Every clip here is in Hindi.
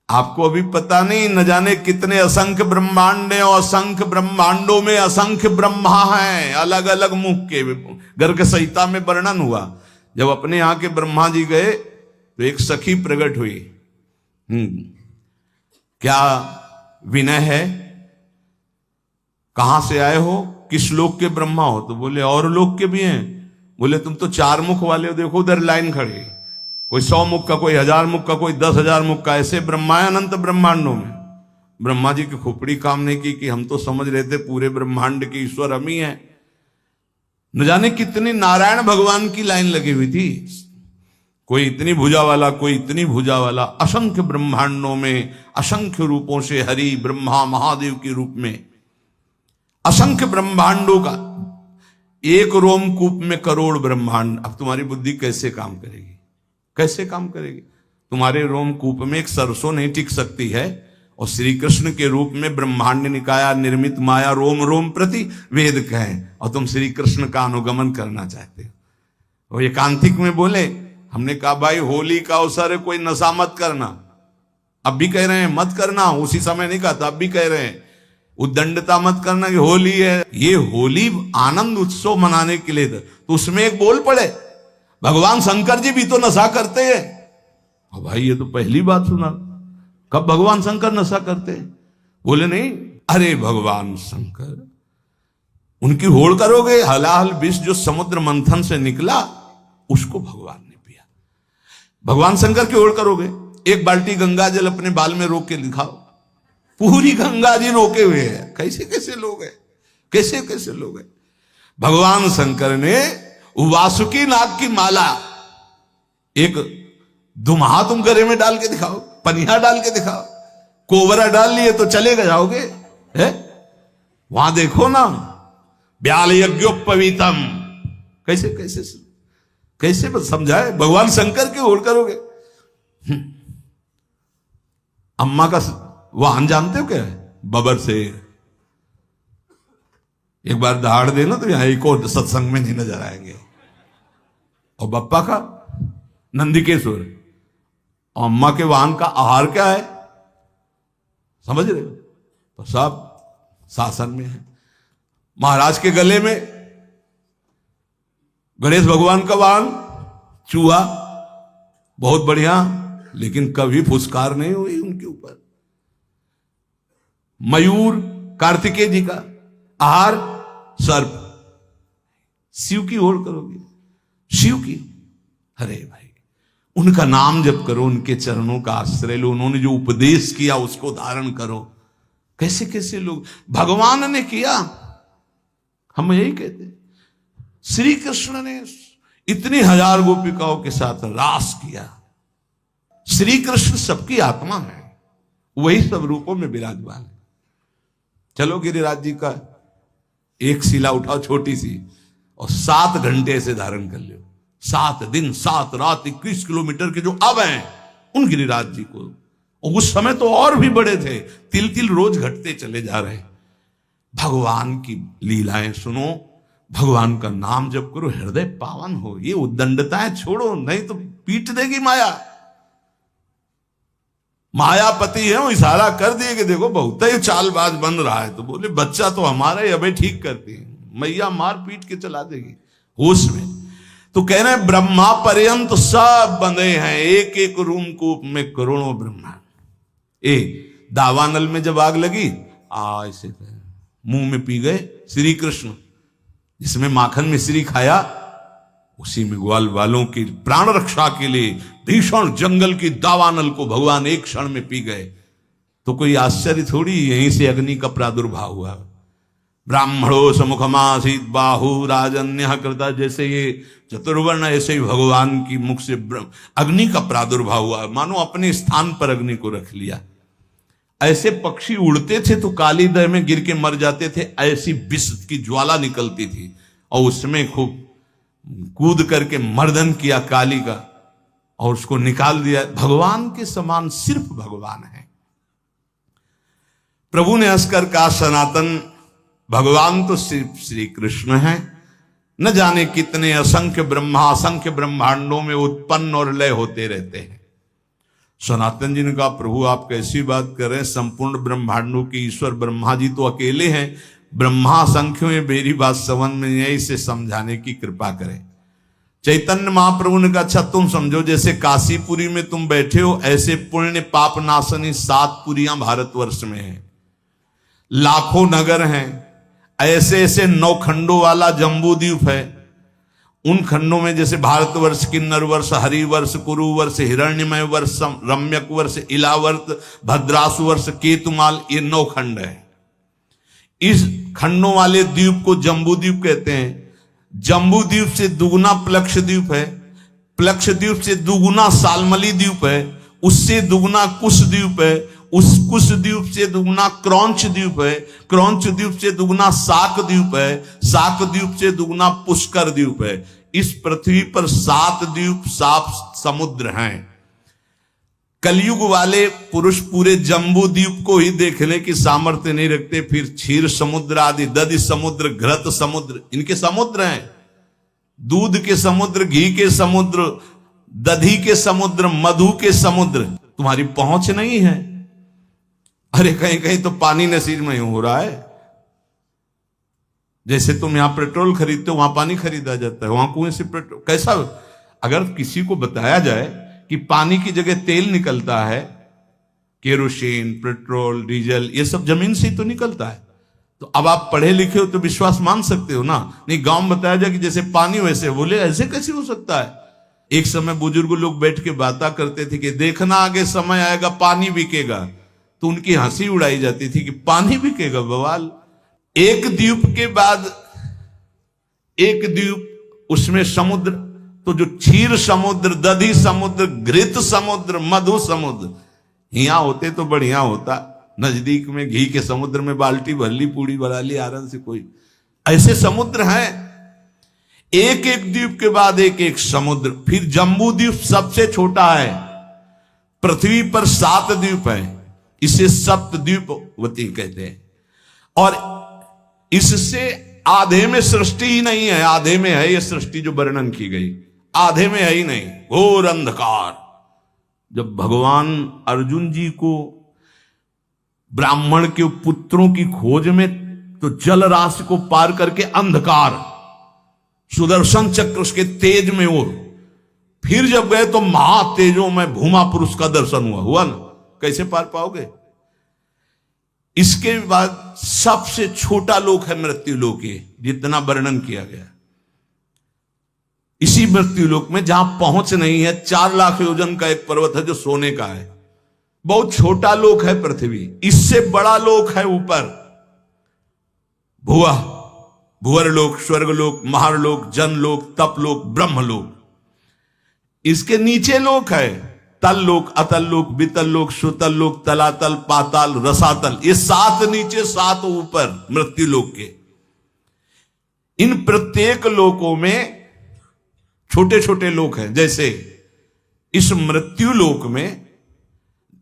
आपको अभी पता नहीं, न जाने कितने असंख्य ब्रह्मांड हैं और असंख्य ब्रह्मांडों में असंख्य ब्रह्मा हैं, अलग अलग मुख के। गर्ग संहिता में वर्णन हुआ, जब अपने यहां के ब्रह्मा जी गए तो एक सखी प्रकट हुई। क्या विनय है, कहां से आए हो, किस लोक के ब्रह्मा हो? तो बोले और लोक के भी हैं। बोले तुम तो 4 मुख वाले हो, देखो उधर लाइन खड़ी, कोई 100 मुख का, कोई 1000 मुख का, कोई 10,000 मुख का, ऐसे ब्रह्मा है अनंत ब्रह्मांडों में। ब्रह्मा जी की खोपड़ी काम नहीं की कि हम तो समझ रहे थे पूरे ब्रह्मांड के ईश्वर हम ही हैं। न जाने कितनी नारायण भगवान की लाइन लगी हुई थी, कोई इतनी भुजा वाला, कोई इतनी भुजा वाला। असंख्य ब्रह्मांडों में असंख्य रूपों से हरि ब्रह्मा महादेव के रूप में असंख्य ब्रह्मांडों का एक रोमकूप में करोड़ ब्रह्मांड। अब तुम्हारी बुद्धि कैसे काम करेगी, कैसे काम करेगी? तुम्हारे रोमकूप में एक सरसों नहीं टिक सकती है, और श्री कृष्ण के रूप में ब्रह्मांड निकाया निर्मित माया रोम रोम प्रति वेद कहें, और तुम श्री कृष्ण का अनुगमन करना चाहते हो। वो एकांतिक में बोले, हमने कहा भाई होली का अवसर है, कोई नशा मत करना। अब भी कह रहे हैं मत करना, उसी समय नहीं कहा था, अब भी कह रहे हैं उद्दंडता मत करना कि होली है। ये होली आनंद उत्सव मनाने के लिए था, तो उसमें एक बोल पड़े भगवान शंकर जी भी तो नशा करते हैं। और भाई ये तो पहली बात सुना, कब भगवान शंकर नशा करते हैं? बोले नहीं, अरे भगवान शंकर, उनकी होड़ करोगे, हलाहल विष जो समुद्र मंथन से निकला उसको भगवान ने पिया। भगवान शंकर की होड़ करोगे, एक बाल्टी गंगा जल अपने बाल में रोक के दिखाओ, पूरी गंगा जी रोके हुए हैं। कैसे कैसे लोग हैं, कैसे कैसे लोग हैं। भगवान शंकर ने वासुकी नाग की माला, एक दुम्हा तुम गले में डाल के दिखाओ, पनिया डाल के दिखाओ, कोबरा डाल लिए तो चले जाओगे है? वहां देखो ना, ब्याल यज्ञोपवीतम, कैसे कैसे कैसे समझाए, भगवान शंकर की ओर करोगे। अम्मा का वाहन जानते हो क्या है? बबर से। एक बार दहाड़ देना तो यहां एक और सत्संग में नहीं नजर आएंगे। और बप्पा का नंदिकेश्वर। और अम्मा के वाहन का आहार क्या है, समझ रहे हो? तो सब शासन में है। महाराज के गले में गणेश भगवान का वाहन चूहा, बहुत बढ़िया, लेकिन कभी फुसकार नहीं हुई उनके ऊपर। मयूर कार्तिकेय जी का आहार सर्प। शिव की ओर करोगे, शिव की, अरे भाई उनका नाम जप करो, उनके चरणों का आश्रय लो, उन्होंने जो उपदेश किया उसको धारण करो। कैसे कैसे लोग, भगवान ने किया, हम यही कहते। श्री कृष्ण ने इतनी 1000 गोपिकाओं के साथ रास किया। श्री कृष्ण सबकी आत्मा है, वही सब रूपों में विराजमान है। चलो गिरिराज जी का एक शिला उठाओ छोटी सी, और 7 घंटे से धारण कर लो। 7 दिन 7 रात 21 किलोमीटर के जो अब हैं उन गिरिराज जी को। और उस समय तो और भी बड़े थे, तिल तिल रोज घटते चले जा रहे। भगवान की लीलाएं सुनो, भगवान का नाम जप करो, हृदय पावन हो। ये उद्दंडताएं छोड़ो, नहीं तो पीट देगी माया। मायापति है, वो इशारा कर दिए कि देखो बहुत ही चालबाज बन रहा है, तो बोले बच्चा तो हमारा ही अबे ठीक करती है, मैया मार पीट के चला देगी होश में। तो कह रहे हैं ब्रह्मा पर्यंत सब बंधे हैं, एक एक रूम कूप में करोड़ों ब्रह्मा। दावानल में जब आग लगी, ऐसे मुंह में पी गए श्री कृष्ण, जिसमें माखन मिश्री खाया, उसी में ग्वाल वालों की प्राण रक्षा के लिए भीषण जंगल की दावानल को भगवान एक क्षण में पी गए। तो कोई आश्चर्य थोड़ी, यहीं से अग्नि का प्रादुर्भाव हुआ। ब्राह्मणो समुखमासीत बाहु राजन्य कृता, जैसे ये चतुर्वर्ण, ऐसे ही भगवान की मुख से अग्नि का प्रादुर्भाव हुआ, मानो अपने स्थान पर अग्नि को रख लिया। ऐसे पक्षी उड़ते थे तो काली दह में गिर के मर जाते थे, ऐसी विष की ज्वाला निकलती थी, और उसमें खूब कूद करके मर्दन किया काली का, और उसको निकाल दिया। भगवान के समान सिर्फ भगवान है। प्रभु ने हंसकर कहा, सनातन भगवान तो सिर्फ श्री कृष्ण है। न जाने कितने असंख्य ब्रह्मा असंख्य ब्रह्मांडों में उत्पन्न और लय होते रहते हैं। सनातन जी ने कहा प्रभु आप कैसी बात कर रहे हैं, संपूर्ण ब्रह्मांडों के ईश्वर ब्रह्मा जी तो अकेले हैं, ब्रह्मा असंख्य में, मेरी बात समझ में नहीं है, इसे समझाने की कृपा करें। चैतन्य महाप्रभु ने कहा अच्छा तुम समझो, जैसे काशीपुरी में तुम बैठे हो ऐसे पुण्य पाप नाशनी 7 पुरियां भारतवर्ष में हैं, लाखों नगर हैं, ऐसे ऐसे 9 खंडों वाला जम्बू द्वीप है। उन खंडों में जैसे भारतवर्ष, किन्नर वर्ष, हरिवर्ष, कुरु वर्ष, हिरण्यमय वर्ष, रम्यक वर्ष, इलावर्त, भद्रासु वर्ष, केतुमाल, ये 9 खंड है। इस खंडों वाले द्वीप को जम्बू द्वीप कहते हैं। जम्बू द्वीप से दुगुना प्लक्ष द्वीप है, प्लक्ष द्वीप से दुगुना सालमली द्वीप है, उससे दुगुना कुश द्वीप है, उस कुश द्वीप से दुगुना क्रौंच द्वीप है, क्रौंच द्वीप से दुगुना साक द्वीप है, साक द्वीप से दुगुना पुष्कर द्वीप है। इस पृथ्वी पर 7 द्वीप, 7 समुद्र हैं। कलयुग वाले पुरुष पूरे जम्बू द्वीप को ही देखने की सामर्थ्य नहीं रखते, फिर क्षीर समुद्र आदि, दधि समुद्र, घृत समुद्र, इनके समुद्र हैं। दूध के समुद्र, घी के समुद्र, दधी के समुद्र, मधु के समुद्र, तुम्हारी पहुंच नहीं है। अरे कहीं कहीं तो पानी नसीब में हो रहा है। जैसे तुम यहां पेट्रोल खरीदते हो, वहां पानी खरीदा जाता है, वहां कुएं से पेट्रोल। कैसा, अगर किसी को बताया जाए कि पानी की जगह तेल निकलता है, केरोसिन, पेट्रोल, डीजल, ये सब जमीन से ही तो निकलता है, तो अब आप पढ़े लिखे हो तो विश्वास मान सकते हो ना। नहीं, गांव में बताया जाए कि जैसे पानी वैसे, बोले ऐसे कैसे हो सकता है। एक समय बुजुर्ग लोग बैठ के बातें करते थे कि देखना आगे समय आएगा पानी बिकेगा, तो उनकी हंसी उड़ाई जाती थी कि पानी बिकेगा, बवाल। एक द्वीप के बाद एक द्वीप, उसमें समुद्र, तो जो क्षीर समुद्र, दधी समुद्र, घृत समुद्र, मधु समुद्र, यहां होते तो बढ़िया होता। नजदीक में घी के समुद्र में बाल्टी भर ली, पूड़ी बना ली आराम से। कोई ऐसे समुद्र हैं, एक एक द्वीप के बाद एक एक समुद्र। फिर जम्बू द्वीप सबसे छोटा है, पृथ्वी पर 7 द्वीप है, इसे सप्तद्वीपवती कहते हैं। और इससे आधे में सृष्टि ही नहीं है, आधे में है ये सृष्टि जो वर्णन की गई, आधे में है ही नहीं, घोर अंधकार। जब भगवान अर्जुन जी को ब्राह्मण के पुत्रों की खोज में, तो जल राशि को पार करके अंधकार, सुदर्शन चक्र उसके तेज में और फिर जब गए तो महातेजों में भूमा पुरुष का दर्शन हुआ ना। कैसे पार पाओगे। इसके बाद सबसे छोटा लोक है मृत्यु लोक, जितना वर्णन किया गया। इसी मृत्यु लोक में जहां पहुंच नहीं है, 4 लाख योजन का एक पर्वत है जो सोने का है, बहुत छोटा लोक है पृथ्वी। इससे बड़ा लोक है ऊपर, भुआ, भुवरलोक, स्वर्गलोक, महारलोक, जनलोक, तपलोक, ब्रह्मलोक। इसके नीचे लोक है तल लोक, अतल लोक, वितल लोक, सुतल लोक, तलातल, पाताल, रसातल। ये 7 नीचे 7 ऊपर मृत्यु लोक के। इन प्रत्येक लोकों में छोटे छोटे लोक हैं। जैसे इस मृत्यु लोक में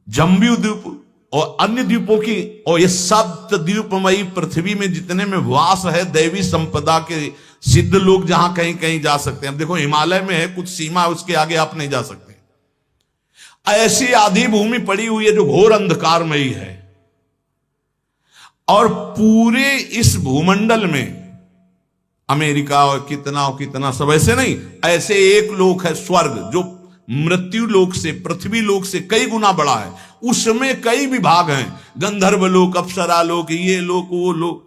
जम्बू द्वीप और अन्य द्वीपों की, और ये सप्त द्वीपमयी पृथ्वी में जितने में वास है दैवी संपदा के सिद्ध लोग, जहां कहीं कहीं जा सकते हैं। अब देखो हिमालय में है कुछ सीमा, उसके आगे आप नहीं जा सकते। ऐसी आधी भूमि पड़ी हुई है जो घोर अंधकारमयी है। और पूरे इस भूमंडल में अमेरिका और कितना सब ऐसे नहीं, ऐसे एक लोक है स्वर्ग, जो मृत्यु लोक से, पृथ्वी लोक से कई गुना बड़ा है। उसमें कई विभाग हैं, गंधर्व लोक, अप्सरा लोक, ये लोक, वो लोक।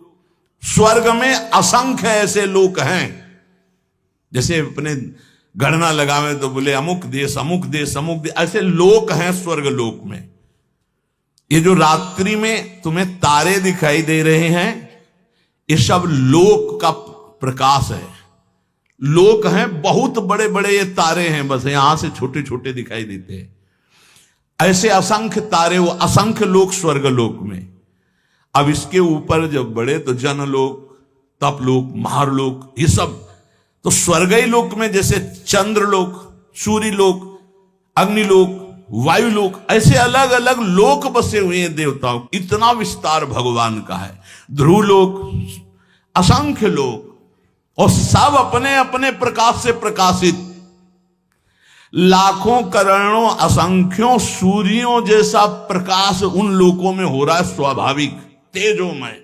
स्वर्ग में असंख्य ऐसे लोक हैं। जैसे अपने गणना लगावे तो बोले अमुक देश, अमुक देश, अमुक देश, ऐसे लोक हैं स्वर्ग लोक में। ये जो रात्रि में तुम्हें तारे दिखाई दे रहे हैं, ये सब लोक का प्रकाश है। लोक हैं, बहुत बड़े बड़े ये तारे हैं, बस यहां से छोटे छोटे दिखाई देते हैं। ऐसे असंख्य तारे, वो असंख्य लोक स्वर्ग लोक में। अब इसके ऊपर जब बढ़े तो जनलोक, तपलोक, महारलोक, ये सब। तो स्वर्गीय लोक में जैसे चंद्रलोक, सूर्यलोक, अग्निलोक, वायुलोक, ऐसे अलग अलग लोक बसे हुए हैं देवताओं। इतना विस्तार भगवान का है। ध्रुवलोक, असंख्य लोक, और सब अपने अपने प्रकाश से प्रकाशित। लाखों करोड़ों असंख्यों सूर्यों जैसा प्रकाश उन लोकों में हो रहा है, स्वाभाविक तेजोमय।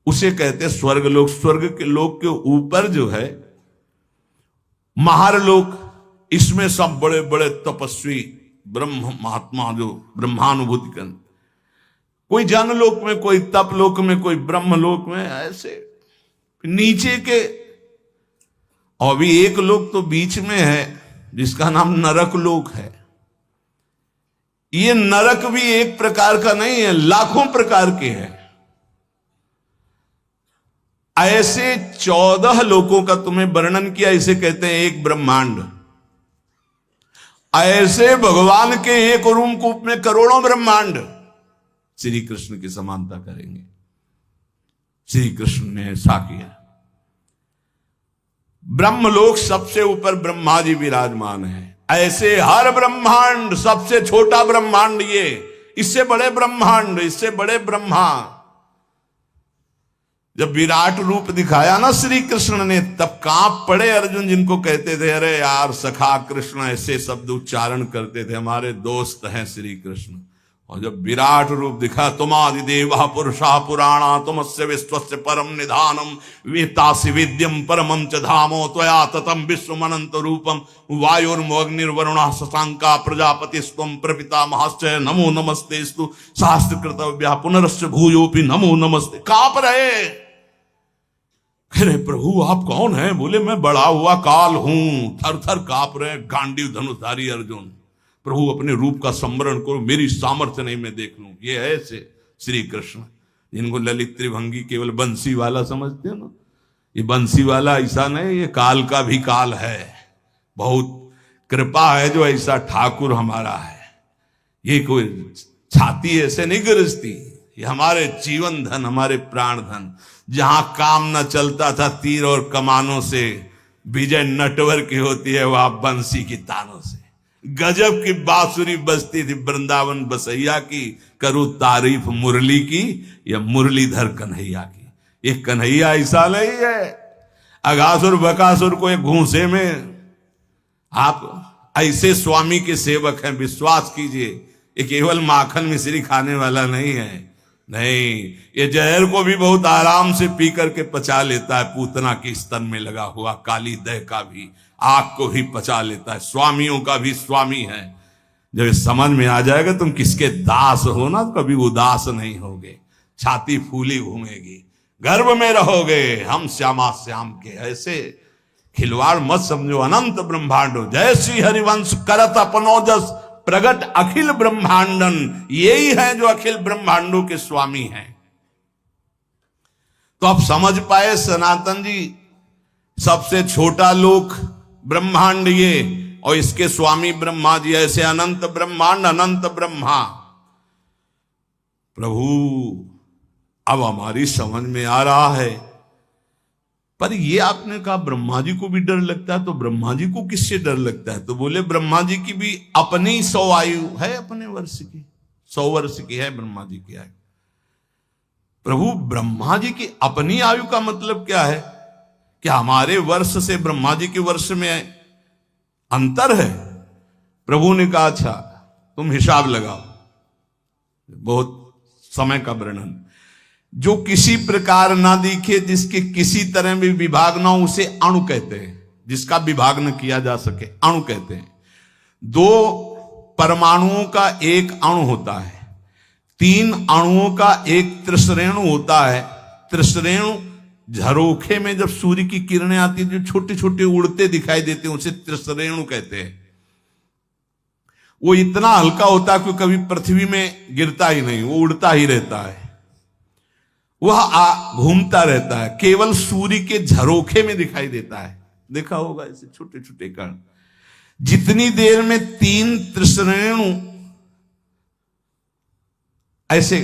उसे कहते स्वर्ग लोक। स्वर्ग के लोक के ऊपर जो है महारलोक, इसमें सब बड़े बड़े तपस्वी ब्रह्म महात्मा जो ब्रह्मानुभूति कर, कोई जनलोक में, कोई तपलोक में, कोई ब्रह्मलोक में, ऐसे नीचे के। और भी एक लोक तो बीच में है जिसका नाम नरक लोक है। ये नरक भी एक प्रकार का नहीं है, लाखों प्रकार के हैं। ऐसे 14 लोकों का तुम्हें वर्णन किया, इसे कहते हैं एक ब्रह्मांड। ऐसे भगवान के एक रूप में करोड़ों ब्रह्मांड श्री कृष्ण की समानता करेंगे। श्री कृष्ण ने ऐसा किया। ब्रह्मलोक सबसे ऊपर ब्रह्मा जी विराजमान है। ऐसे हर ब्रह्मांड, सबसे छोटा ब्रह्मांड ये, इससे बड़े ब्रह्मांड, इससे बड़े ब्रह्मा। जब विराट रूप दिखाया ना श्री कृष्ण ने, तब कांप पड़े अर्जुन, जिनको कहते थे अरे यार सखा कृष्ण, ऐसे शब्द उच्चारण करते थे, हमारे दोस्त हैं श्री कृष्ण। और जब विराट रूप दिखा, तुमादि देवा पुरुषा पुराणा तुमस्य विश्वस्य परम निधानम वेतासि विद्यम परमं च धामो त्वया ततम विश्वमनंत रूपम वायुर्मोग्निर्वरुणः शशांका प्रजापतिस्त्वं प्रपितामहश्च नमो नमस्तेस्तु शास्त्रकृतव्या पुनरश्च भूयोपि नमो नमस्ते। कांप रहे। अरे प्रभु आप कौन हैं? बोले मैं बड़ा हुआ काल हूं। थर थर कांप रहे गांडीव धनुषधारी अर्जुन। प्रभु अपने रूप का स्मरण करो, मेरी सामर्थ्य नहीं मैं देख लूं। ये है ऐसे श्री कृष्ण, जिनको ललित त्रिभंगी केवल बंसी वाला समझते हो ना। ये बंसी वाला ऐसा नहीं, ये काल का भी काल है। बहुत कृपा है जो ऐसा ठाकुर हमारा है। ये कोई छाती ऐसे नहीं गरजती, ये हमारे जीवन धन, हमारे प्राण धन। जहां काम न चलता था तीर और कमानों से, विजय नटवर की होती है वहां बंसी की तानों से। गजब की बांसुरी बजती थी वृंदावन बसैया की, करूं तारीफ मुरली की या मुरलीधर कन्हैया की। ये कन्हैया ऐसा नहीं है अगासुर बकासुर को एक घूंसे में। आप ऐसे स्वामी के सेवक हैं, विश्वास कीजिए। ये केवल माखन मिश्री खाने वाला नहीं है, नहीं, ये जहर को भी बहुत आराम से पी करके पचा लेता है। पूतना के स्तन में लगा हुआ काली दह का भी, आग को भी पचा लेता है। स्वामियों का भी स्वामी है। जब समझ में आ जाएगा तुम किसके दास हो ना, तो कभी उदास नहीं होगे, छाती फूली घूमेगी, गर्भ में रहोगे। हम श्यामा श्याम के ऐसे खिलवाड़ मत समझो। अनंत ब्रह्मांडो जय श्री हरिवंश करत अपनोजस प्रगट अखिल ब्रह्मांडन। यही है जो अखिल ब्रह्मांडों के स्वामी हैं। तो आप समझ पाए सनातन जी, सबसे छोटा लोक ब्रह्मांड ये, और इसके स्वामी ब्रह्मा जी। ऐसे अनंत ब्रह्मांड, अनंत ब्रह्मा। प्रभु अब हमारी समझ में आ रहा है। पर ये आपने कहा ब्रह्मा जी को भी डर लगता है, तो ब्रह्मा जी को किससे डर लगता है? तो बोले ब्रह्मा जी की भी अपनी 100 आयु है, अपने वर्ष की 100 वर्ष की है ब्रह्मा जी की आयु। प्रभु ब्रह्मा जी की अपनी आयु का मतलब क्या है? क्या हमारे वर्ष से ब्रह्मा जी के वर्ष में अंतर है? प्रभु ने कहा अच्छा तुम हिसाब लगाओ। बहुत समय का वर्णन। जो किसी प्रकार ना दिखे, जिसके किसी तरह भी विभाग ना हो, उसे अणु कहते हैं। जिसका विभाग न किया जा सके अणु कहते हैं। 2 परमाणुओं का एक अणु होता है, 3 अणुओं का एक त्रिश्रेणु होता है। त्रिश्रेणु झरोखे में जब सूर्य की किरणें आती है, जो छोटे छोटे उड़ते दिखाई देते हैं, उसे त्रिश्रेणु कहते हैं। वो इतना हल्का होता है कि कभी पृथ्वी में गिरता ही नहीं, वो उड़ता ही रहता है, वह घूमता रहता है, केवल सूर्य के झरोखे में दिखाई देता है। देखा होगा ऐसे छोटे छोटे कण। जितनी देर में 3 त्रिश्रेणु ऐसे,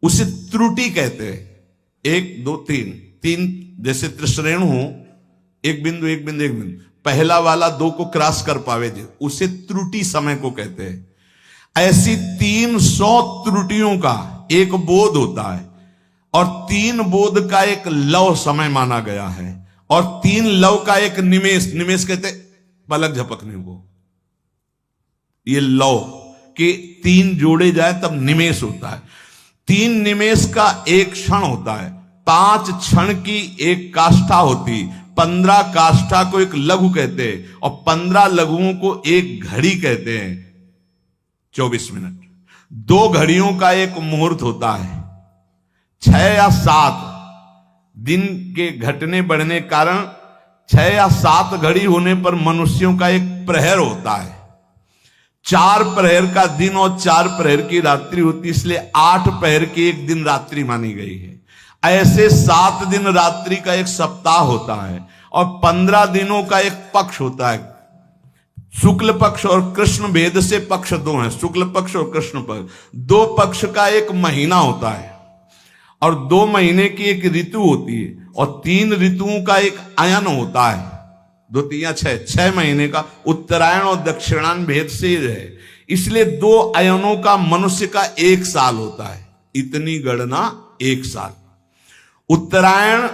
उसे त्रुटि कहते हैं। 1 2 3 जैसे त्रिश्रेणु हो, एक बिंदु एक बिंदु एक बिंदु, पहला वाला 2 को क्रॉस कर पावे थे, उसे त्रुटि समय को कहते हैं। ऐसी 300 त्रुटियों का एक बोध होता है, और 3 बोध का एक लव समय माना गया है, और 3 लव का एक निमेष, निमेष कहते पलक झपकने को। ये लौ के 3 जोड़े जाए तब निमेष होता है। 3 निमेष का एक क्षण होता है। 5 क्षण की एक काष्ठा होती, 15 काष्ठा को एक लघु कहते हैं और 15 लघुओं को एक घड़ी कहते हैं। 24 मिनट। 2 घड़ियों का एक मुहूर्त होता है। 6 या 7 दिन के घटने बढ़ने कारण 6 या 7 घड़ी होने पर मनुष्यों का एक प्रहर होता है। 4 प्रहर का दिन और 4 प्रहर की रात्रि होती, इसलिए 8 प्रहर की एक दिन रात्रि मानी गई है। ऐसे 7 दिन रात्रि का एक सप्ताह होता है और 15 दिनों का एक पक्ष होता है। शुक्ल पक्ष और कृष्ण भेद से पक्ष 2 हैं, शुक्ल पक्ष और कृष्ण पक्ष। 2 पक्ष का एक महीना होता है और 2 महीने की एक ऋतु होती है और 3 ऋतुओं का एक अयन होता है। 2 3 6 महीने का उत्तरायण और दक्षिणायन भेद से है, इसलिए 2 अयनों का मनुष्य का 1 साल होता है। इतनी गणना 1 साल। उत्तरायण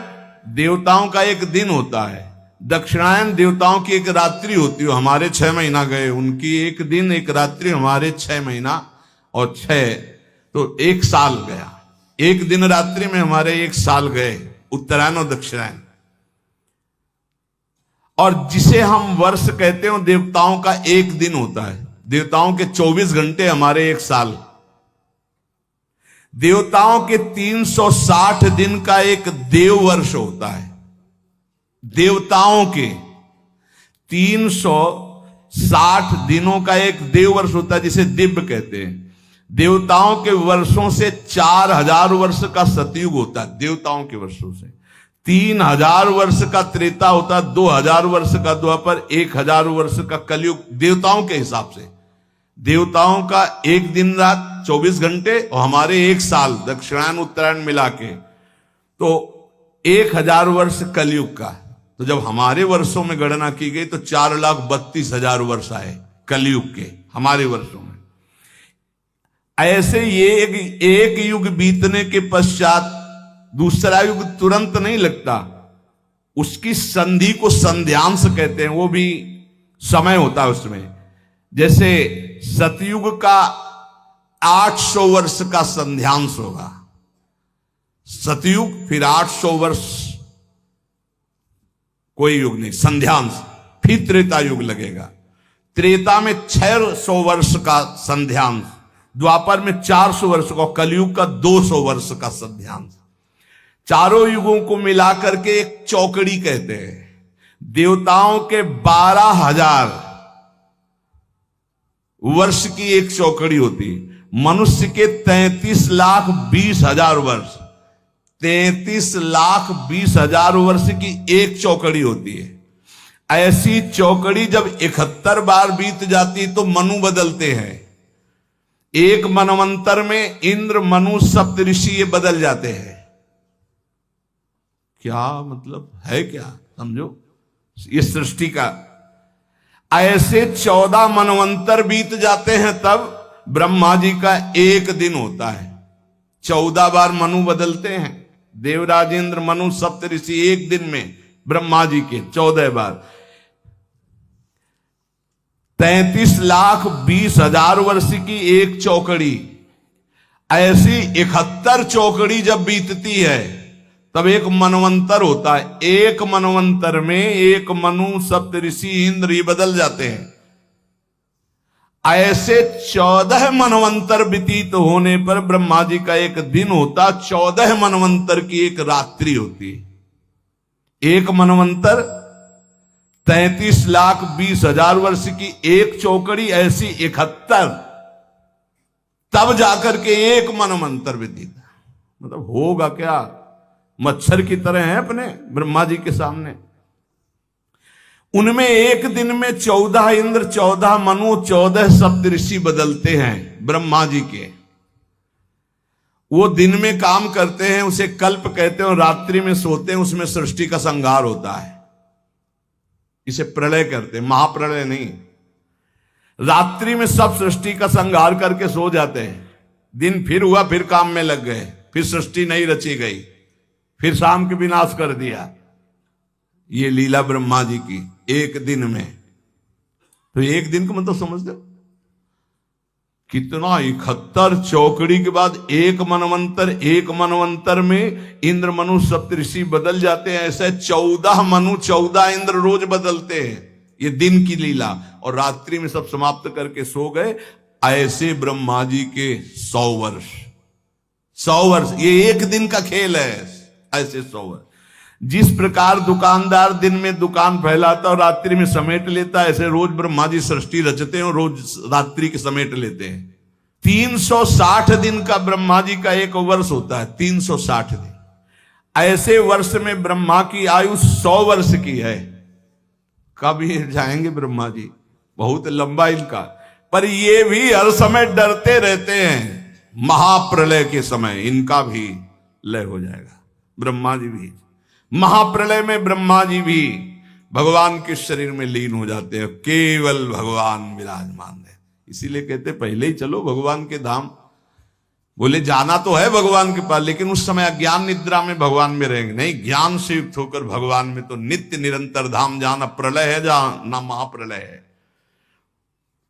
देवताओं का एक दिन होता है, दक्षिणायन देवताओं की एक रात्रि होती है। हमारे 6 महीना गए, उनकी एक दिन एक रात्रि, हमारे 6 महीना और 6 तो 1 साल गया। एक दिन रात्रि में हमारे 1 साल गए, उत्तरायण और दक्षिणायन। और जिसे हम वर्ष कहते हैं देवताओं का एक दिन होता है। देवताओं के 24 घंटे, हमारे 1 साल। देवताओं के 360 दिन का एक देव वर्ष होता है। देवताओं के 360 दिनों का एक देव वर्ष होता है, जिसे दिव्य कहते हैं। देवताओं के वर्षों से 4000 वर्ष का सतयुग होता है। देवताओं के वर्षों से 3000 वर्ष का त्रेता होता है, 2000 वर्ष का द्वापर, 1000 वर्ष का कलयुग। देवताओं के हिसाब से देवताओं का एक दिन रात 24 घंटे और हमारे 1 साल, दक्षिणायन उत्तरायण मिला के, तो 1000 वर्ष कलयुग का। तो जब हमारे वर्षों में गणना की गई तो 4,32,000 वर्ष आए कलयुग के हमारे वर्षों में। ऐसे ये एक युग बीतने के पश्चात दूसरा युग तुरंत नहीं लगता, उसकी संधि को संध्यांश कहते हैं। वो भी समय होता है उसमें। जैसे सतयुग का 800 वर्ष का संध्यांश होगा, सतयुग, फिर 800 वर्ष कोई युग नहीं, संध्यांश, फिर त्रेता युग लगेगा। त्रेता में 600 वर्ष का संध्यांश, द्वापर में 400 वर्ष का, कलयुग का 200 वर्ष का संध्यांश। चारों युगों को मिलाकर के एक चौकड़ी कहते हैं। देवताओं के 12,000 वर्ष की एक चौकड़ी होती, मनुष्य के 33,20,000 वर्ष, 33,20,000 वर्ष की एक चौकड़ी होती है। ऐसी चौकड़ी जब 71 बार बीत जाती तो मनु बदलते हैं। एक मनवंतर में इंद्र, मनु, सप्तऋषि ये बदल जाते हैं। क्या मतलब है, क्या समझो ये सृष्टि का। ऐसे 14 मनवंतर बीत जाते हैं तब ब्रह्मा जी का एक दिन होता है। 14 बार मनु बदलते हैं, देवराज, इंद्र, मनु, सप्तऋषि एक दिन में ब्रह्मा जी के 14 बार। 33,20,000 वर्ष की एक चौकड़ी। ऐसी 71 चौकड़ी जब बीतती है तब एक मनवंतर होता है। एक मनवंतर में एक मनु, सप्तऋषि, इंद्र ये बदल जाते हैं। ऐसे 14 मनवंतर व्यतीत होने पर ब्रह्मा जी का एक दिन होता, 14 मनवंतर की एक रात्रि होती। एक मनवंतर 33,20,000 वर्ष की एक चौकड़ी, ऐसी 71, तब जाकर के एक मनवंतर व्यतीत। मतलब होगा क्या, मच्छर की तरह है अपने ब्रह्मा जी के सामने। उनमें एक दिन में 14 इंद्र, 14 मनु, 14 सप्तऋषि बदलते हैं ब्रह्मा जी के। वो दिन में काम करते हैं, उसे कल्प कहते हैं, और रात्रि में सोते हैं, उसमें सृष्टि का संहार होता है। इसे प्रलय करते हैं, महाप्रलय नहीं। रात्रि में सब सृष्टि का संहार करके सो जाते हैं, दिन फिर हुआ, फिर काम में लग गए, फिर सृष्टि नहीं रची गई, फिर शाम के विनाश कर दिया। ये लीला ब्रह्मा जी की एक दिन में तो एक दिन का मतलब समझ लो कितना 71 चौकड़ी के बाद एक मनवंतर में इंद्र मनु सप्तऋषि बदल जाते हैं। ऐसे 14 मनु 14 इंद्र रोज बदलते हैं। ये दिन की लीला। और रात्रि में सब समाप्त करके सो गए। ऐसे ब्रह्मा जी के 100 वर्ष, 100 वर्ष ये एक दिन का खेल है। ऐसे 100 वर्ष। जिस प्रकार दुकानदार दिन में दुकान फैलाता और रात्रि में समेट लेता है, ऐसे रोज ब्रह्मा जी सृष्टि रचते हैं और रोज रात्रि के समेट लेते हैं। 360 दिन का ब्रह्मा जी का एक वर्ष होता है। 360 दिन। ऐसे वर्ष में ब्रह्मा की आयु 100 वर्ष की है। कब ये जाएंगे ब्रह्मा जी? बहुत लंबा इनका। पर ये भी हर समय डरते रहते हैं महाप्रलय के समय इनका भी लय हो जाएगा। ब्रह्मा जी भी महाप्रलय में ब्रह्मा जी भी भगवान के शरीर में लीन हो जाते हैं। केवल भगवान विराजमान है। इसीलिए कहते पहले ही चलो भगवान के धाम। बोले जाना तो है भगवान के पास, लेकिन उस समय अज्ञान निद्रा में भगवान में रहेंगे। नहीं, ज्ञान से युक्त होकर भगवान में तो नित्य निरंतर धाम। जाना प्रलय है, जहां ना महाप्रलय है।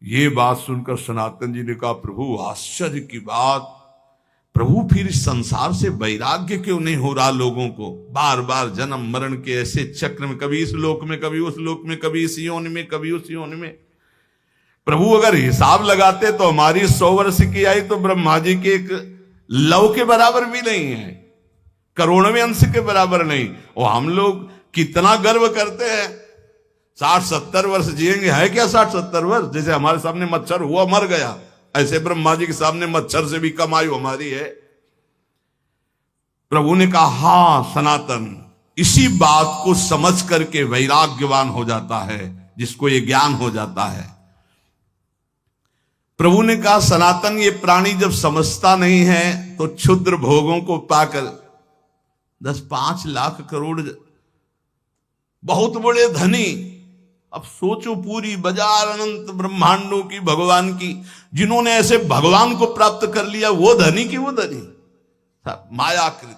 ये बात सुनकर सनातन जी ने कहा, प्रभु आश्चर्य की बात। प्रभु फिर इस संसार से वैराग्य क्यों नहीं हो रहा लोगों को? बार बार जन्म मरण के ऐसे चक्र में, कभी इस लोक में, कभी उस लोक में, कभी इस योनि में, कभी उस योनि में। प्रभु अगर हिसाब लगाते तो हमारी 100 वर्ष की आई तो ब्रह्मा जी के एक लव के बराबर भी नहीं है, करोड़वें अंश के बराबर नहीं। और हम लोग कितना गर्व करते हैं 60-70 वर्ष जिएंगे। है क्या 60-70 वर्ष? जैसे हमारे सामने मच्छर हुआ मर गया, ऐसे ब्रह्मा जी के सामने मच्छर से भी कम आयु हमारी है। प्रभु ने कहा, हां सनातन, इसी बात को समझ करके वैराग्यवान हो जाता है, जिसको ये ज्ञान हो जाता है। प्रभु ने कहा, सनातन, ये प्राणी जब समझता नहीं है तो क्षुद्र भोगों को पाकर 10-5 लाख करोड़ बहुत बड़े धनी। अब सोचो, पूरी बाजार अनंत ब्रह्मांडों की भगवान की, जिन्होंने ऐसे भगवान को प्राप्त कर लिया, वो धनी की वो धनी मायाकृत।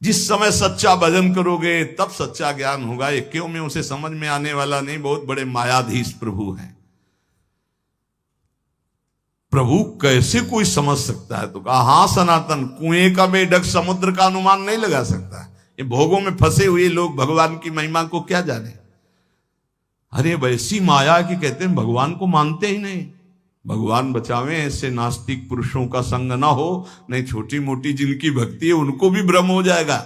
जिस समय सच्चा भजन करोगे तब सच्चा ज्ञान होगा। ये क्यों में उसे समझ में आने वाला नहीं। बहुत बड़े मायाधीश प्रभु हैं। प्रभु कैसे कोई समझ सकता है? तो कहा, हां सनातन, कुएं का बेढक समुद्र का अनुमान नहीं लगा सकता। ये भोगों में फंसे हुए लोग भगवान की महिमा को क्या जाने। अरे वैसी माया की कहते हैं भगवान को मानते ही नहीं। भगवान बचावे ऐसे नास्तिक पुरुषों का संग ना हो, नहीं छोटी मोटी जिनकी भक्ति है उनको भी भ्रम हो जाएगा।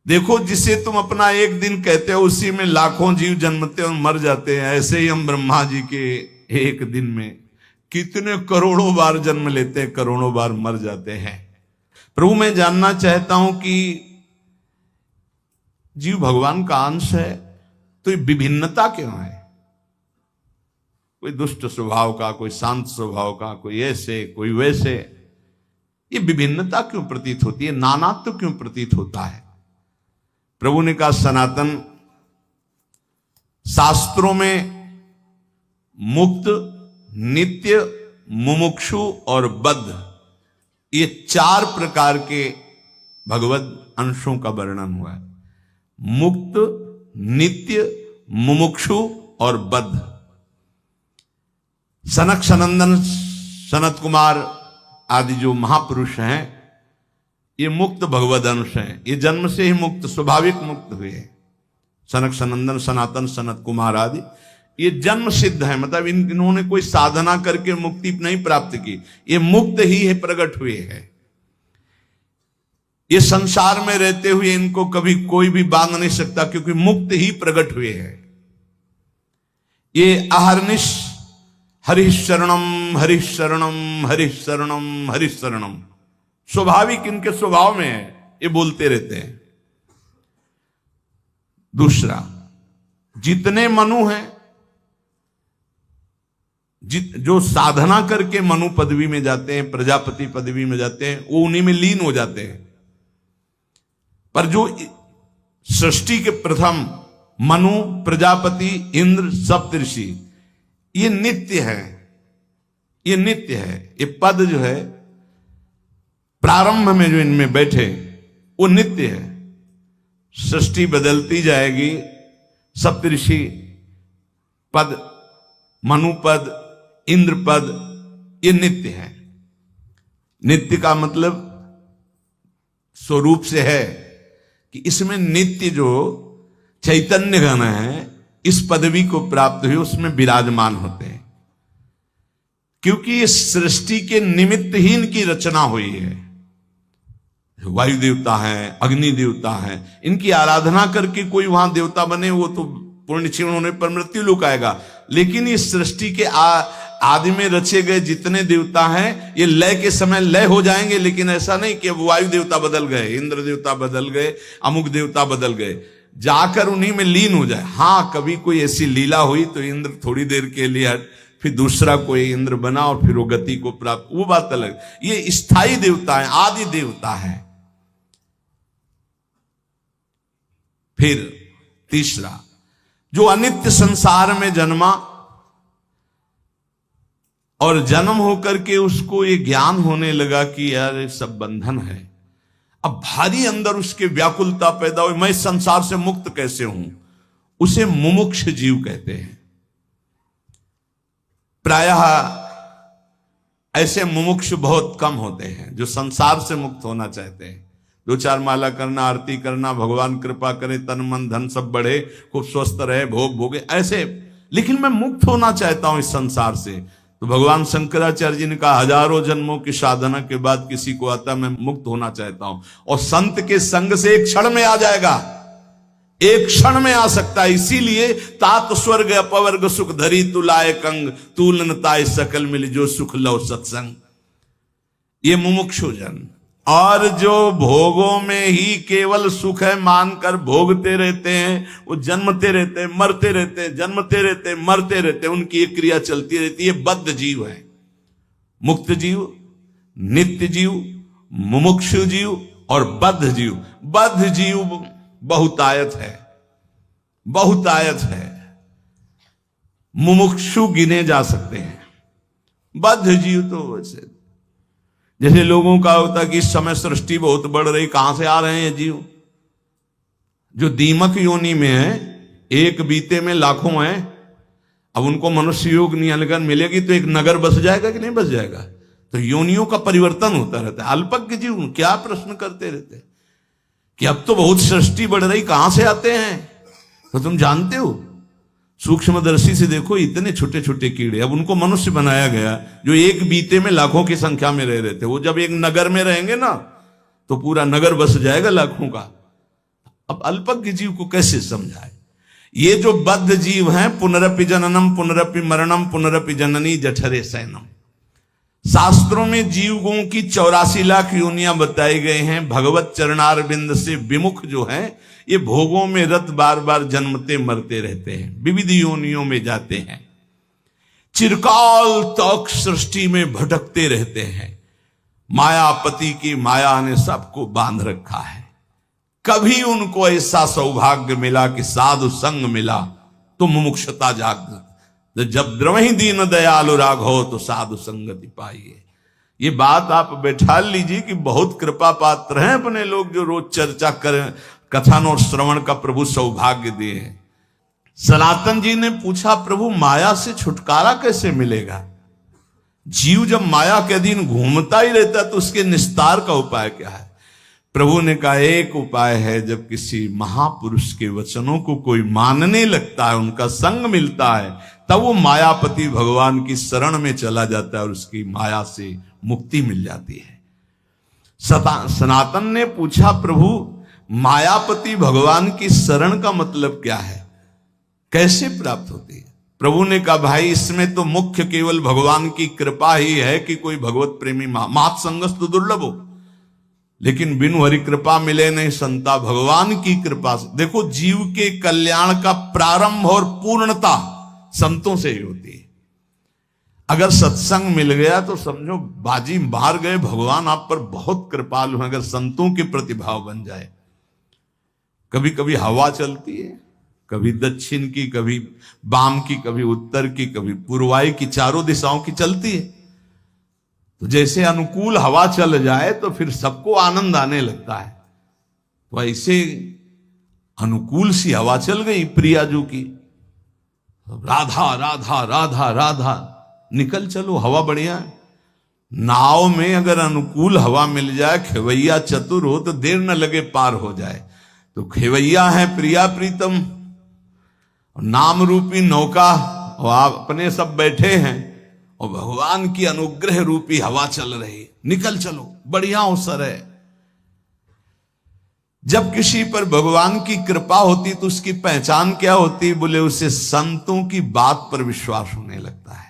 देखो, जिसे तुम अपना एक दिन कहते हो उसी में लाखों जीव जन्मते और मर जाते हैं। ऐसे ही हम ब्रह्मा जी के एक दिन में कितने करोड़ों बार जन्म लेते हैं, करोड़ों बार मर जाते हैं। प्रभु, मैं जानना चाहता हूं कि जीव भगवान का अंश है तो ये विभिन्नता क्यों है? कोई दुष्ट स्वभाव का, कोई शांत स्वभाव का, कोई ऐसे कोई वैसे। ये विभिन्नता क्यों प्रतीत होती है? नानात्व क्यों प्रतीत होता है? प्रभु ने कहा, सनातन, शास्त्रों में मुक्त, नित्य, मुमुक्षु और बद्ध, ये 4 प्रकार के भगवत अंशों का वर्णन हुआ है। मुक्त, नित्य, मुमुक्षु और बद्ध। सनक सनंदन, सनत कुमार आदि जो महापुरुष हैं, ये मुक्त भगवद अंश हैं। ये जन्म से ही मुक्त, स्वाभाविक मुक्त हुए हैं। सनक सनंदन, सनातन, सनत कुमार आदि ये जन्म सिद्ध है। मतलब इन्होंने कोई साधना करके मुक्ति नहीं प्राप्त की, ये मुक्त ही है, प्रकट हुए हैं। ये संसार में रहते हुए इनको कभी कोई भी बांध नहीं सकता, क्योंकि मुक्त ही प्रकट हुए हैं। ये अहर्निश हरिः शरणम हरिः शरणम हरिः शरणम हरिः शरणम, स्वाभाविक इनके स्वभाव में है, ये बोलते रहते हैं। दूसरा, जितने मनु हैं, जो साधना करके मनु पदवी में जाते हैं, प्रजापति पदवी में जाते हैं, वो उन्हीं में लीन हो जाते हैं। पर जो सृष्टि के प्रथम मनु, प्रजापति, इंद्र, सप्तऋषि, ये नित्य है। ये नित्य है। ये पद जो है प्रारंभ में जो इनमें बैठे वो नित्य है। सृष्टि बदलती जाएगी, सप्तऋषि पद, मनुपद, इंद्रपद, ये नित्य है। नित्य का मतलब स्वरूप से है कि इसमें नित्य जो चैतन्य गण है इस पदवी को प्राप्त हुए उसमें विराजमान होते हैं, क्योंकि इस सृष्टि के निमित्त ही इनकी रचना हुई है। वायु देवता है, अग्नि देवता है, इनकी आराधना करके कोई वहां देवता बने वो तो पुण्य क्षीण होने पर मृत्यु लोक आएगा। लेकिन इस सृष्टि के आदि में रचे गए जितने देवता हैं ये लय के समय लय हो जाएंगे, लेकिन ऐसा नहीं कि अब वायु देवता बदल गए, इंद्र देवता बदल गए, अमुक देवता बदल गए, जाकर उन्हीं में लीन हो जाए। हाँ, कभी कोई ऐसी लीला हुई तो इंद्र थोड़ी देर के लिए फिर दूसरा कोई इंद्र बना और फिर वो गति को प्राप्त, वो बात अलग। ये स्थायी देवता है, आदि देवता है। फिर तीसरा, जो अनित्य संसार में जन्मा और जन्म होकर के उसको ये ज्ञान होने लगा कि यार ये सब बंधन है। अब भारी अंदर उसके व्याकुलता पैदा हुई, मैं संसार से मुक्त कैसे हूं, उसे मुमुक्ष जीव कहते हैं। प्रायः ऐसे मुमुक्ष बहुत कम होते हैं जो संसार से मुक्त होना चाहते हैं। 2-4 माला करना, आरती करना, भगवान कृपा करे, तन मन धन सब बढ़े, खूब स्वस्थ रहे, भोग भोगे, ऐसे। लेकिन मैं मुक्त होना चाहता हूं इस संसार से। तो भगवान शंकराचार्य जी ने कहा, हजारों जन्मों की साधना के बाद किसी को आता मैं मुक्त होना चाहता हूं, और संत के संग से एक क्षण में आ जाएगा, एक क्षण में आ सकता है। इसीलिए तात स्वर्ग अपवर्ग सुख धरी तुलाए कंग, तूलन ताय सकल मिल जो सुख लो सत्संग। ये मुमुक्षु जन, और जो भोगों में ही केवल सुख है मानकर भोगते रहते हैं, वो जन्मते रहते हैं, मरते रहते हैं, जन्मते रहते हैं, मरते रहते हैं, उनकी एक क्रिया चलती रहती है। बद्ध जीव है। मुक्त जीव, नित्य जीव, मुमुक्षु जीव और बद्ध जीव। बद्ध जीव बहुतायत है, बहुतायत है। मुमुक्षु गिने जा सकते हैं, बद्ध जीव तो वैसे जैसे लोगों का होता है कि इस समय सृष्टि बहुत बढ़ रही, कहां से आ रहे हैं ये जीव? जो दीमक योनि में है, एक बीते में लाखों हैं। अब उनको मनुष्य योग नहीं अगर मिलेगी तो एक नगर बस जाएगा कि नहीं बस जाएगा? तो योनियों का परिवर्तन होता रहता है। अल्पज्ञ जीव क्या प्रश्न करते रहते हैं कि अब तो बहुत सृष्टि बढ़ रही, कहां से आते हैं? तो तुम जानते हो, सूक्ष्मदर्शी से देखो, इतने छोटे छोटे कीड़े, अब उनको मनुष्य बनाया गया जो एक बीते में लाखों की संख्या में रह रहे थे। वो जब एक नगर में रहेंगे ना तो पूरा नगर बस जाएगा लाखों का। अब अल्पज्ञ जीव को कैसे समझाए? ये जो बद्ध जीव हैं, पुनरपि जननम पुनरपि मरणम पुनरपि जननी जठरे सैनम। शास्त्रों में जीवों की 84 लाख योनियां बताई गई हैं। भगवत चरणारविंद से विमुख जो हैं ये भोगों में रत बार बार जन्मते मरते रहते हैं, विविध योनियों में जाते हैं, चिरकाल तक सृष्टि में भटकते रहते हैं। मायापति की माया ने सबको बांध रखा है। कभी उनको ऐसा सौभाग्य मिला कि साधु संग मिला तो मुमुक्षता जागृत, जब द्रवहि दीन दयालु राघव तो साधु संगति पाइए। ये बात आप बैठा लीजिए कि बहुत कृपा पात्र हैं अपने लोग जो रोज चर्चा करें, कथन और श्रवण का प्रभु सौभाग्य दिए। सनातन जी ने पूछा, प्रभु माया से छुटकारा कैसे मिलेगा? जीव जब माया के अधीन घूमता ही रहता तो उसके निस्तार का उपाय क्या है? प्रभु ने कहा, एक उपाय है, जब किसी महापुरुष के वचनों को कोई मानने लगता है, उनका संग मिलता है, तब वो मायापति भगवान की शरण में चला जाता है और उसकी माया से मुक्ति मिल जाती है। सनातन ने पूछा, प्रभु मायापति भगवान की शरण का मतलब क्या है, कैसे प्राप्त होती है? प्रभु ने कहा, भाई इसमें तो मुख्य केवल भगवान की कृपा ही है कि कोई भगवत प्रेमी मात संगस्त दुर्लभ हो, लेकिन बिनु हरि कृपा मिले नहीं संता। भगवान की कृपा से देखो, जीव के कल्याण का प्रारंभ और पूर्णता संतों से ही होती है। अगर सत्संग मिल गया तो समझो बाजी मार गए, भगवान आप पर बहुत कृपालु हैं। अगर संतों के प्रतिभाव बन जाए, कभी कभी हवा चलती है, कभी दक्षिण की, कभी वाम की, कभी उत्तर की, कभी पूर्वाई की, चारों दिशाओं की चलती है। तो जैसे अनुकूल हवा चल जाए तो फिर सबको आनंद आने लगता है। तो ऐसे अनुकूल सी हवा चल गई प्रियाजू की, राधा राधा राधा राधा, निकल चलो, हवा बढ़िया है। नाव में अगर अनुकूल हवा मिल जाए, खेवैया चतुर हो तो देर न लगे पार हो जाए। तो खेवैया है प्रिया प्रीतम, नाम रूपी नौका, और आप अपने सब बैठे हैं और भगवान की अनुग्रह रूपी हवा चल रही, निकल चलो, बढ़िया अवसर है। जब किसी पर भगवान की कृपा होती तो उसकी पहचान क्या होती? बोले उसे संतों की बात पर विश्वास होने लगता है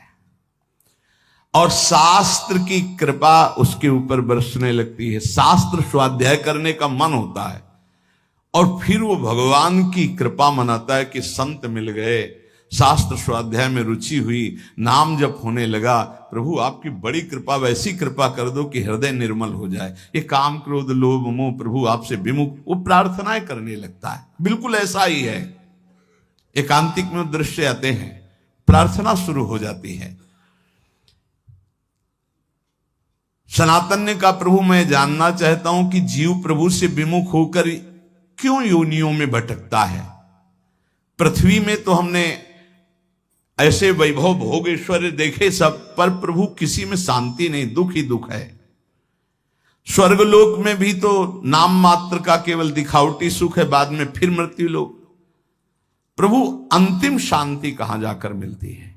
और शास्त्र की कृपा उसके ऊपर बरसने लगती है। शास्त्र स्वाध्याय करने का मन होता है और फिर वो भगवान की कृपा मनाता है कि संत मिल गए, शास्त्र स्वाध्याय में रुचि हुई, नाम जप होने लगा। प्रभु आपकी बड़ी कृपा, वैसी कृपा कर दो कि हृदय निर्मल हो जाए, ये काम क्रोध लोभ मोह प्रभु आपसे विमुख, वो प्रार्थनाएं करने लगता है। बिल्कुल ऐसा ही है, एकांतिक में दृश्य आते हैं, प्रार्थना शुरू हो जाती है। सनातन ने कहा प्रभु मैं जानना चाहता हूं कि जीव प्रभु से विमुख होकर क्यों योनियों में भटकता है। पृथ्वी में तो हमने ऐसे वैभव भोग ऐश्वर्य देखे सब, पर प्रभु किसी में शांति नहीं, दुख ही दुख है। स्वर्गलोक में भी तो नाम मात्र का केवल दिखावटी सुख है, बाद में फिर मृत्यु लोक। प्रभु अंतिम शांति कहां जाकर मिलती है?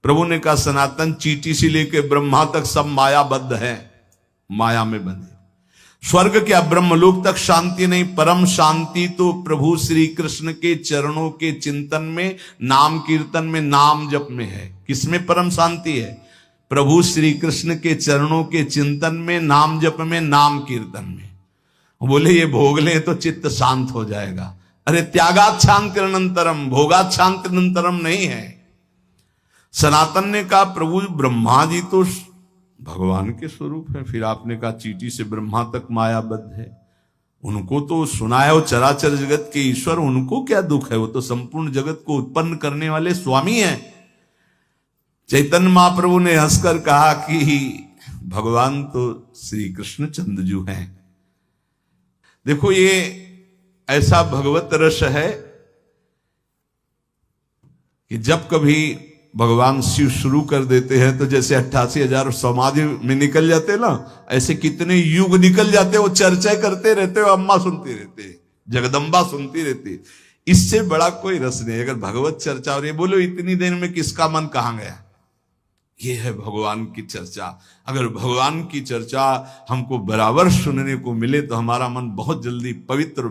प्रभु ने कहा सनातन चींटी से लेकर ब्रह्मा तक सब मायाबद्ध है, माया में बंधे। स्वर्ग क्या ब्रह्मलोक तक शांति नहीं, परम शांति तो प्रभु श्री कृष्ण के चरणों के चिंतन में, नाम कीर्तन में, नाम जप में है। किसमें परम शांति है? प्रभु श्री कृष्ण के चरणों के चिंतन में, नाम जप में, नाम कीर्तन में। बोले ये भोग ले तो चित्त शांत हो जाएगा। अरे त्यागात शांतिरनंतरम, भोगात शांतिरनंतरम नहीं है। सनातन ने कहा प्रभु ब्रह्मा जी तो भगवान के स्वरूप है, फिर आपने कहा चींटी से ब्रह्मा तक मायाबद्ध है, उनको तो सुना है वो चराचर जगत के ईश्वर, उनको क्या दुख है? वो तो संपूर्ण जगत को उत्पन्न करने वाले स्वामी हैं। चैतन्य महाप्रभु ने हंसकर कहा कि भगवान तो श्री कृष्ण चंद्रजू हैं। देखो ये ऐसा भगवत रस है कि जब कभी भगवान शिव शुरू कर देते हैं तो जैसे 88,000 समाधि में निकल जाते ना, ऐसे कितने युग निकल जाते, वो चर्चा करते रहते हो, अम्मा सुनती रहती, जगदम्बा सुनती रहती। इससे बड़ा कोई रस नहीं अगर भगवत चर्चा। और ये बोलो इतनी देर में किसका मन कहां गया? ये है भगवान की चर्चा। अगर भगवान की चर्चा हमको बराबर सुनने को मिले तो हमारा मन बहुत जल्दी पवित्र